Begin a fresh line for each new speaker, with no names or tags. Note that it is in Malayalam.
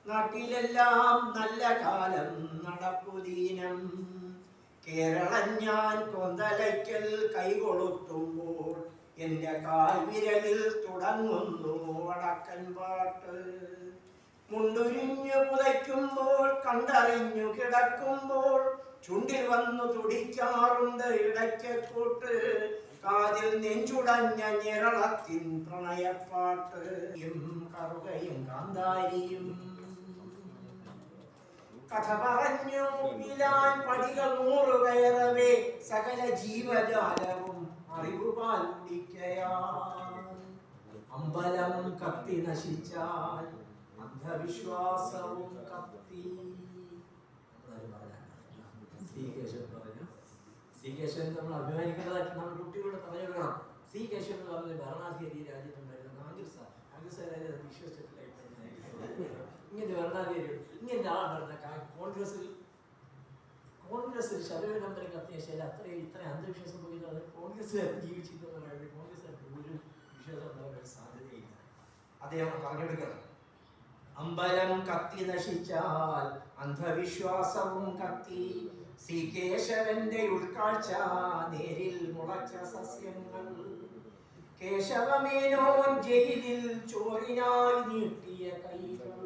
നാട്ടിലെല്ലാം നല്ല കാലം നടപ്പുദീനം. കേരളം ഞാൻ കൊന്തലയ്ക്കൽ കൈകൊളുത്തുമ്പോൾ എന്റെ കാൽവിരലിൽ തുടങ്ങുന്നു വടക്കൻ പാട്ട്. മുണ്ടുരിഞ്ഞു പുതയ്ക്കുമ്പോൾ കണ്ടറിഞ്ഞു കിടക്കുമ്പോൾ ചുണ്ടിൽ വന്നു തുടിക്കാറുണ്ട് ഇടയ്ക്കൂട്ട്. കാതിൽ നെഞ്ചുടഞ്ഞ ഞെരളത്തിൻ പ്രണയപ്പാട്ട്. കറുകയും കാന്താരിയും കഥ പറഞ്ഞു ഇലാൻ പടികൾ 100 കയറവേ സകല ജീവജാലവും അറിവുപാൽ കുടിക്കയാൽ. അമ്പലം കത്തി നശിച്ചാൽ അന്ധവിശ്വാസവും കത്തി. സി കേശവൻ നമ്മൾ അഭിമാനിക്കേണ്ടതായിട്ട് നമ്മൾ കുട്ടികളോട് പറഞ്ഞു കൊടുക്കണം. സി കേശവൻ എന്ന് പറഞ്ഞ ഭരണാധികാരി രാജ്യത്തുണ്ടായിരുന്നു. കോൺഗ്രസ് വിശ്വസിച്ചിട്ടില്ല. ഇങ്ങനത്തെ ഭരണാധികാരികൾ ഇങ്ങനത്തെ ആളാണ് കോൺഗ്രസിൽ ശബരിമല നമ്പരം കത്തിയ ശേഷം ഇത്രയും അന്ധവിശ്വാസം പോയി കോൺഗ്രസ്സുകാർ ജീവിച്ചിരിക്കുന്നത്. കോൺഗ്രസ്സുകാർക്ക് ഒരു വിശ്വാസം ഉണ്ടാകാൻ സാധ്യതയില്ല. അദ്ദേഹം പറഞ്ഞെടുക്കണം. അമ്പലം കത്തി നശിച്ചാൽ അന്ധവിശ്വാസവും കത്തി. സി കേശവന്റെ ഉൾക്കാഴ്ച നേരിൽ മുളച്ച സസ്യങ്ങൾ. കേശവമേനോൻ ജയിലിൽ ചോറിനായി നീട്ടിയ കൈകൾ.